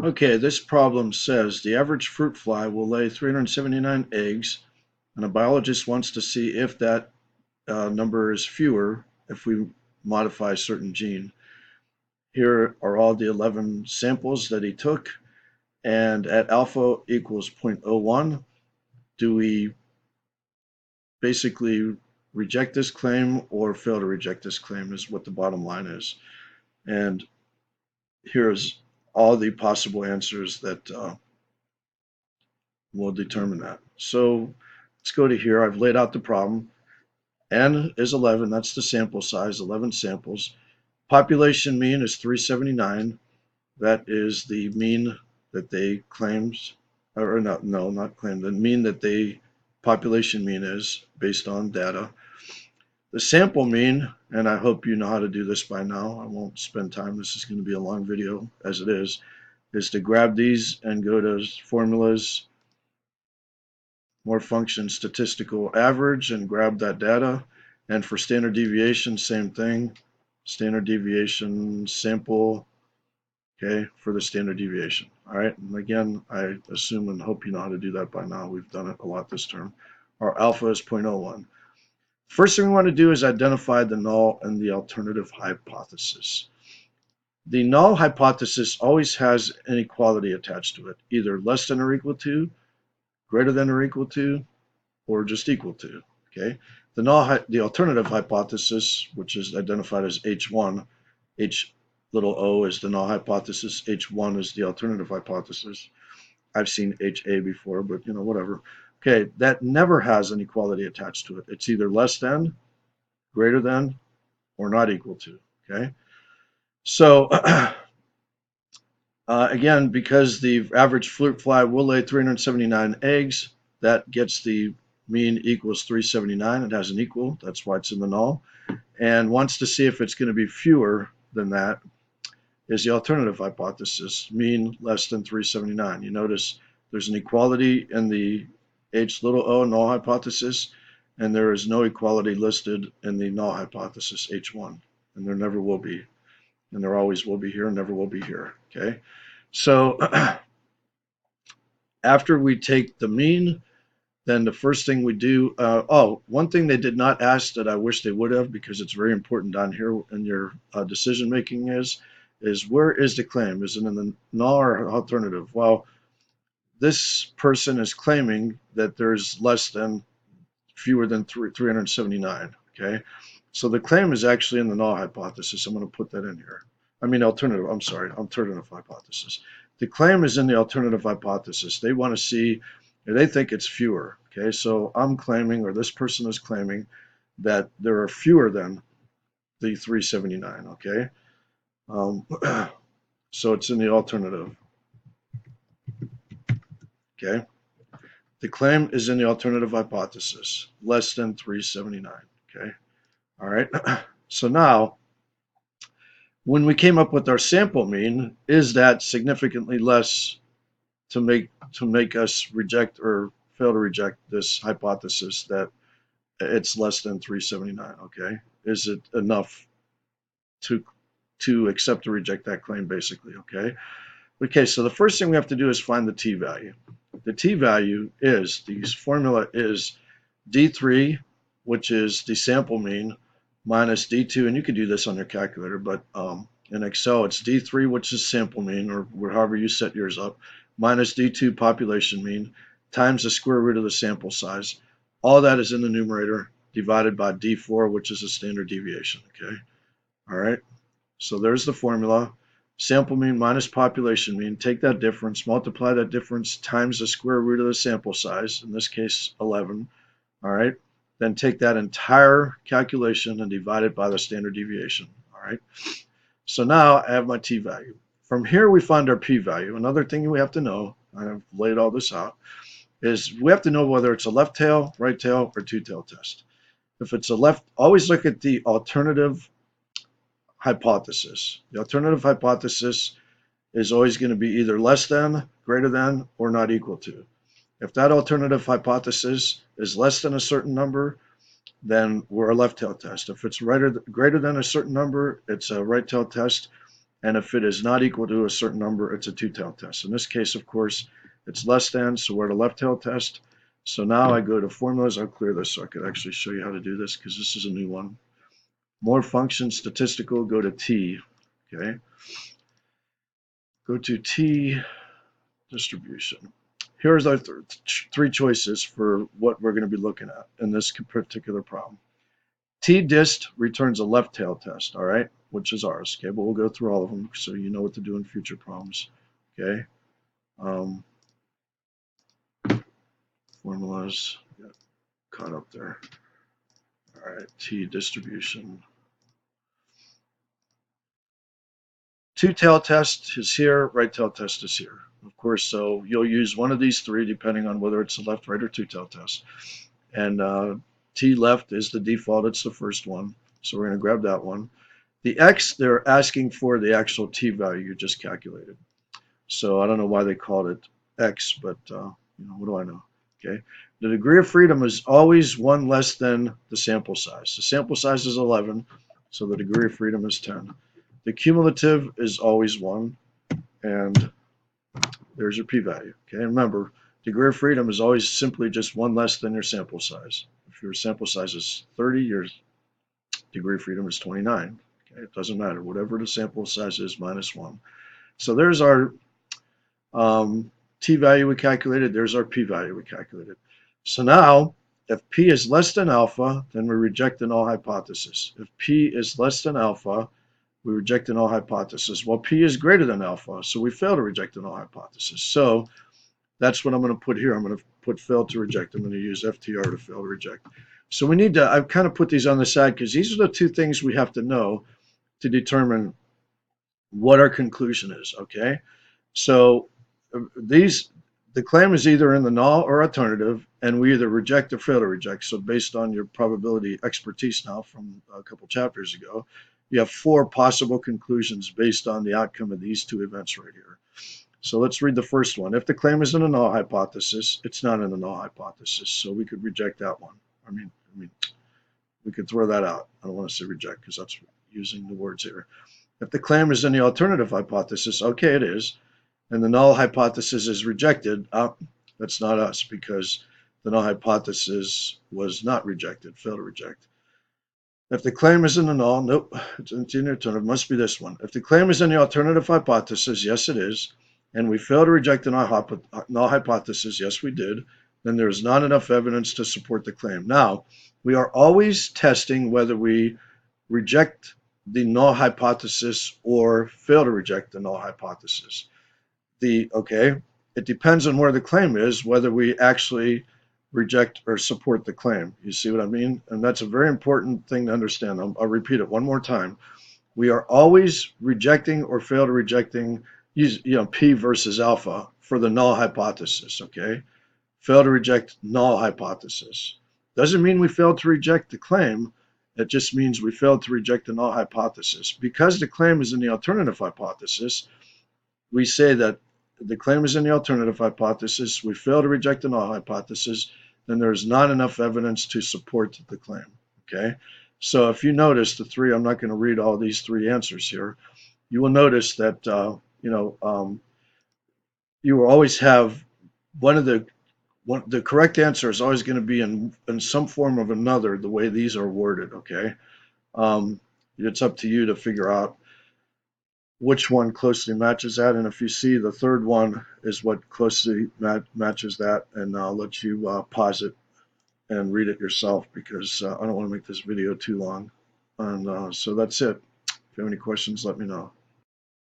Okay, this problem says the average fruit fly will lay 379 eggs, and a biologist wants to see if that number is fewer if we modify a certain gene. Here are all the 11 samples that he took, and at alpha equals 0.01, do we basically reject this claim or fail to reject this claim is what the bottom line is. And here's all the possible answers that will determine that. So let's go to here. I've laid out the problem. N is 11. That's the sample size, 11 samples. Population mean is 379. That is the mean that they claimed, or not, no, not claimed, the mean that they population mean is based on data. The sample mean, and I hope you know how to do this by now. I won't spend time. This is going to be a long video as it is to grab these and go to formulas, more function, statistical average, and grab that data. And for standard deviation, same thing. Standard deviation sample, okay, for the standard deviation. All right, and again, I assume and hope you know how to do that by now. We've done it a lot this term. Our alpha is 0.01. First thing we want to do is identify the null and the alternative hypothesis. The null hypothesis always has inequality attached to it, either less than or equal to, greater than or equal to, or just equal to. Okay, the alternative hypothesis, which is identified as H1, H little o is the null hypothesis, H1 is the alternative hypothesis. I've seen HA before, but whatever. Okay, that never has an equality attached to it. It's either less than, greater than, or not equal to. Okay, so again, because the average fruit fly will lay 379 eggs, that gets the mean equals 379. It has an equal. That's why it's in the null. And wants to see if it's going to be fewer than that is the alternative hypothesis, mean less than 379. You notice there's an equality in the H little o null hypothesis, and there is no equality listed in the null hypothesis H1, and there never will be. And there always will be here and never will be here. Okay, so after we take the mean, then the first thing we do, one thing they did not ask that I wish they would have, because it's very important down here in your decision making is where is the claim? Is it in the null or alternative? Well, this person is claiming that there's fewer than 379. Okay, so the claim is actually in the null hypothesis. I'm going to put that in here. I mean alternative. I'm sorry, alternative hypothesis. The claim is in the alternative hypothesis. They want to see, they think it's fewer. Okay, so I'm claiming, or this person is claiming, that there are fewer than the 379. Okay, so it's in the alternative. Okay, the claim is in the alternative hypothesis, less than 379. Okay, all right. So now, when we came up with our sample mean, is that significantly less to make us reject or fail to reject this hypothesis that it's less than 379? Okay, is it enough to accept or reject that claim, basically? Okay, so the first thing we have to do is find the t-value. The t-value is, the formula is d3, which is the sample mean, minus d2, and you could do this on your calculator, but in Excel it's d3, which is sample mean, or however you set yours up, minus d2 population mean, times the square root of the sample size. All that is in the numerator, divided by d4, which is a standard deviation. Okay, all right, so there's the formula. Sample mean minus population mean, take that difference, multiply that difference times the square root of the sample size, in this case 11, all right? Then take that entire calculation and divide it by the standard deviation, all right? So now I have my t-value. From here we find our p-value. Another thing we have to know, I've laid all this out, is we have to know whether it's a left tail, right tail, or two-tail test. If it's a left, always look at the alternative hypothesis. The alternative hypothesis is always going to be either less than, greater than, or not equal to. If that alternative hypothesis is less than a certain number, then we're a left tail test. If it's greater than a certain number, it's a right tail test. and if it is not equal to a certain number, it's a two-tailed test. In this case, of course, it's less than, so we're at a left-tailed test. So now I go to formulas. I'll clear this so I could actually show you how to do this because this is a new one. More function, statistical, go to T. Okay. Go to T, distribution. Here's our three choices for what we're going to be looking at in this particular problem. T-dist returns a left-tailed test, all right, which is ours. Okay, but we'll go through all of them so you know what to do in future problems. Okay. Formulas, got caught up there. All right, T distribution. Two-tail test is here, right-tail test is here. Of course, so you'll use one of these three depending on whether it's a left, right, or two-tail test. And T left is the default, it's the first one. So we're going to grab that one. The X, they're asking for the actual T value you just calculated. So I don't know why they called it X, but what do I know? Okay. The degree of freedom is always one less than the sample size. The sample size is 11, so the degree of freedom is 10. The cumulative is always 1, and there's your p-value. Okay, remember, degree of freedom is always simply just 1 less than your sample size. If your sample size is 30, your degree of freedom is 29. Okay, it doesn't matter. Whatever the sample size is minus 1. So there's our t-value we calculated. There's our p-value we calculated. So now, if p is less than alpha, then we reject the null hypothesis. If p is less than alpha, we reject the null hypothesis. Well, p is greater than alpha, so we fail to reject the null hypothesis. So that's what I'm going to put here. I'm going to put fail to reject. I'm going to use FTR to fail to reject. So we need to, I've kind of put these on the side because these are the two things we have to know to determine what our conclusion is, okay? So the claim is either in the null or alternative, and we either reject or fail to reject. So based on your probability expertise now from a couple chapters ago, you have 4 possible conclusions based on the outcome of these 2 events right here. So let's read the first one. If the claim is in a null hypothesis, it's not in the null hypothesis, so we could reject that one. I mean, we could throw that out. I don't want to say reject because that's using the words here. If the claim is in the alternative hypothesis, okay, it is, and the null hypothesis is rejected, that's not us because the null hypothesis was not rejected, failed to reject. If the claim is in the null, nope, it's in the alternative, must be this one. If the claim is in the alternative hypothesis, yes, it is, and we fail to reject the null hypothesis, yes, we did, then there is not enough evidence to support the claim. Now, we are always testing whether we reject the null hypothesis or fail to reject the null hypothesis. It depends on where the claim is, whether we actually reject or support the claim. You see what I mean? And that's a very important thing to understand. I'll repeat it one more time. We are always rejecting or fail to rejecting, P versus alpha for the null hypothesis, okay? Fail to reject null hypothesis. Doesn't mean we failed to reject the claim. It just means we failed to reject the null hypothesis. Because the claim is in the alternative hypothesis, we say that the claim is in the alternative hypothesis, we fail to reject the null hypothesis, then there's not enough evidence to support the claim, okay? So if you notice the 3, I'm not going to read all these 3 answers here, you will notice that, you will always have the correct answer is always going to be in some form of another, the way these are worded, okay? It's up to you to figure out which one closely matches that, and if you see the third one is what closely matches that, and I'll let you pause it and read it yourself because I don't want to make this video too long. And so that's it. If you have any questions, let me know.